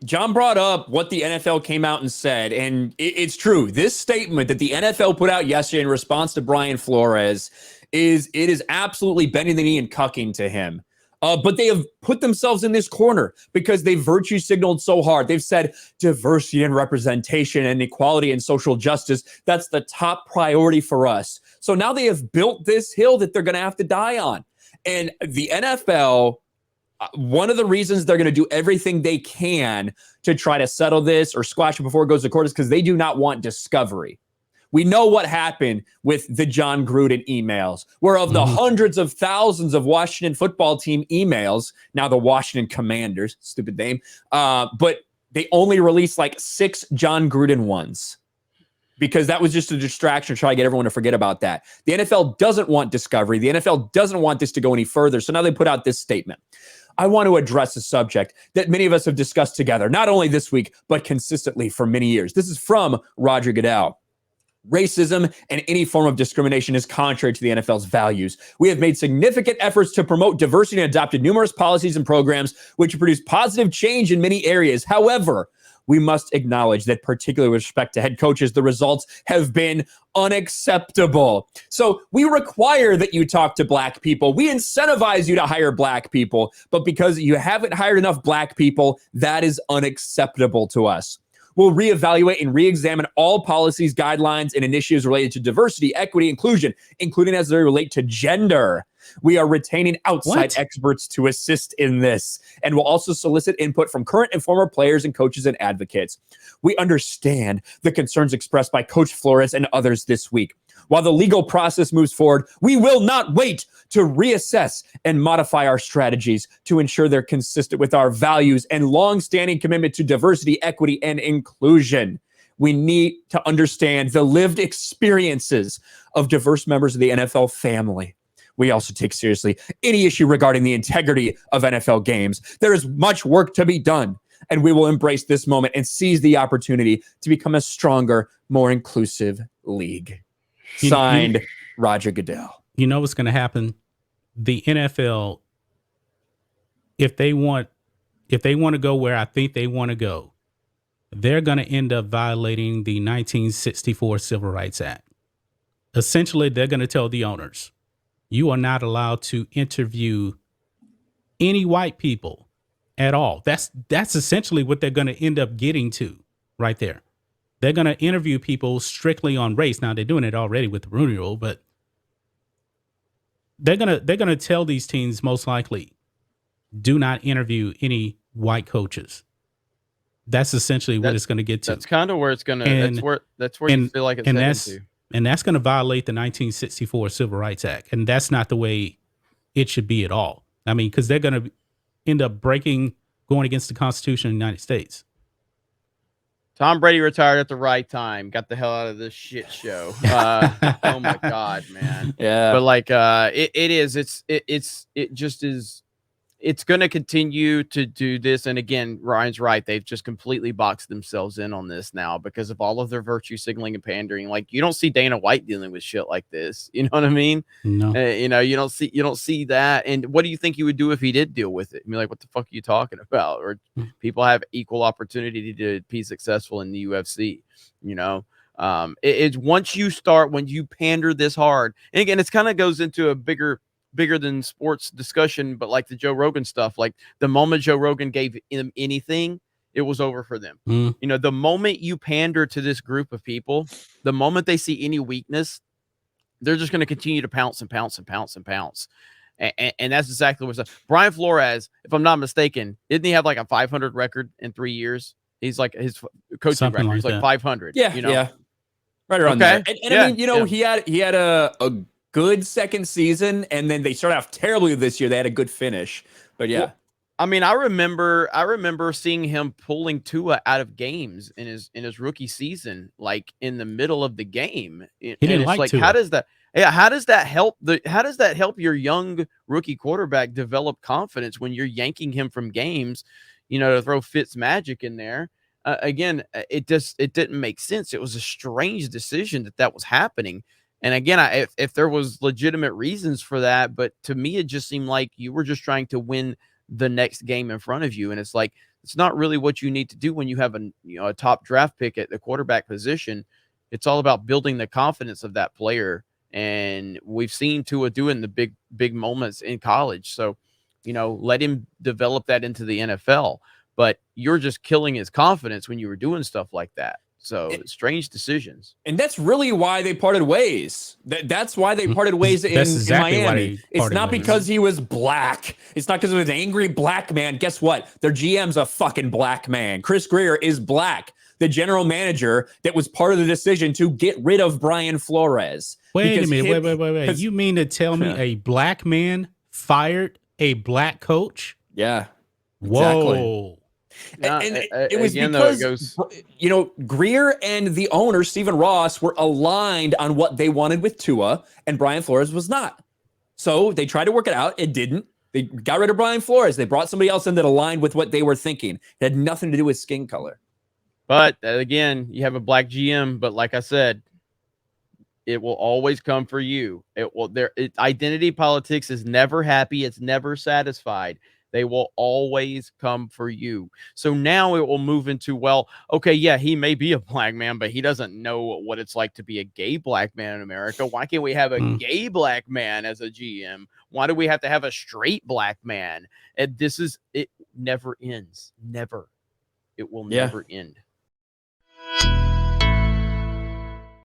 John brought up what the NFL came out and said, and it's true. This statement that the NFL put out yesterday in response to Brian Flores is absolutely bending the knee and cucking to him. But they have put themselves in this corner because they virtue signaled so hard. They've said diversity and representation and equality and social justice, that's the top priority for us. So now they have built this hill that they're going to have to die on. And the NFL, one of the reasons they're going to do everything they can to try to settle this or squash it before it goes to court is because they do not want discovery. We know what happened with the John Gruden emails, where of the hundreds of thousands of Washington football team emails, now the Washington Commanders, stupid name, but they only released like 6 John Gruden ones because that was just a distraction to try to get everyone to forget about that. The NFL doesn't want discovery. The NFL doesn't want this to go any further. So now they put out this statement. I want to address a subject that many of us have discussed together, not only this week, but consistently for many years. This is from Roger Goodell. Racism and any form of discrimination is contrary to the NFL's values. We have made significant efforts to promote diversity and adopted numerous policies and programs which produce positive change in many areas. However, we must acknowledge that, particularly with respect to head coaches, the results have been unacceptable. So we require that you talk to black people. We incentivize you to hire black people. But because you haven't hired enough black people, that is unacceptable to us. We'll reevaluate and reexamine all policies, guidelines, and initiatives related to diversity, equity, inclusion, including as they relate to gender. We are retaining outside experts to assist in this, and we'll also solicit input from current and former players and coaches and advocates. We understand the concerns expressed by Coach Flores and others this week. While the legal process moves forward, we will not wait to reassess and modify our strategies to ensure they're consistent with our values and long-standing commitment to diversity, equity, and inclusion. We need to understand the lived experiences of diverse members of the NFL family. We also take seriously any issue regarding the integrity of NFL games. There is much work to be done, and we will embrace this moment and seize the opportunity to become a stronger, more inclusive league. Signed, Roger Goodell. You know what's going to happen? The NFL, if they want to go where I think they want to go, they're going to end up violating the 1964 Civil Rights Act. Essentially, they're going to tell the owners, you are not allowed to interview any white people at all. That's essentially what they're going to end up getting to right there. They're going to interview people strictly on race. Now, they're doing it already with the Rooney Rule, but they're gonna tell these teams most likely, do not interview any white coaches. That's essentially what it's going to get to. That's kind of where it's going to. That's where you feel like it's heading to. And that's going to violate the 1964 Civil Rights Act, and that's not the way it should be at all. I mean, because they're going to end up going against the Constitution of the United States. Tom Brady retired at the right time. Got the hell out of this shit show. Oh my God, man. Yeah. But like, it just is. It's going to continue to do this. And again, Ryan's right. They've just completely boxed themselves in on this now because of all of their virtue signaling and pandering. Like, you don't see Dana White dealing with shit like this. You know what I mean? No. You don't see that. And what do you think he would do if he did deal with it? I mean, like, what the fuck are you talking about? Or people have equal opportunity to be successful in the UFC, you know? It's once you start, when you pander this hard, and again, it's kind of goes into a bigger than sports discussion, but like the Joe Rogan stuff, like the moment Joe Rogan gave him anything, it was over for them. You know, the moment you pander to this group of people, the moment they see any weakness, they're just going to continue to pounce and pounce and pounce and pounce. And that's exactly what's up. Brian Flores, if I'm not mistaken, didn't he have like a 500 record in 3 years? He's like, his coaching record is like 500. Yeah, you know? Yeah. Right around there. And I mean, you know, he had a good second season, and then they started off terribly this year. They had a good finish, but yeah. Well, I mean, I remember seeing him pulling Tua out of games in his rookie season, like in the middle of the game. He didn't like Tua. How does that help your young rookie quarterback develop confidence when you're yanking him from games, you know, to throw Fitz magic in there? Again, it didn't make sense. It was a strange decision that was happening. And again, if there was legitimate reasons for that, but to me, it just seemed like you were just trying to win the next game in front of you. And it's like, it's not really what you need to do when you have a top draft pick at the quarterback position. It's all about building the confidence of that player. And we've seen Tua doing the big moments in college. So, let him develop that into the NFL. But you're just killing his confidence when you were doing stuff like that. So strange decisions. And that's really why they parted ways. That's why they parted ways in Miami. It's not because he was black. It's not because of an angry black man. Guess what? Their GM's a fucking black man. Chris Greer is black. The general manager that was part of the decision to get rid of Brian Flores. Wait a minute. Wait. You mean to tell me a black man fired a black coach? Yeah. Whoa. Exactly. And it was again, because, Greer and the owner, Stephen Ross, were aligned on what they wanted with Tua, and Brian Flores was not. So they tried to work it out. It didn't. They got rid of Brian Flores. They brought somebody else in that aligned with what they were thinking. It had nothing to do with skin color. But again, you have a black GM, but like I said, it will always come for you. Identity politics is never happy. It's never satisfied. They will always come for you. So now it will move into, well, okay, yeah, he may be a black man, but he doesn't know what it's like to be a gay black man in America. Why can't we have a gay black man as a GM? Why do we have to have a straight black man? And it never ends. Never. It will never end.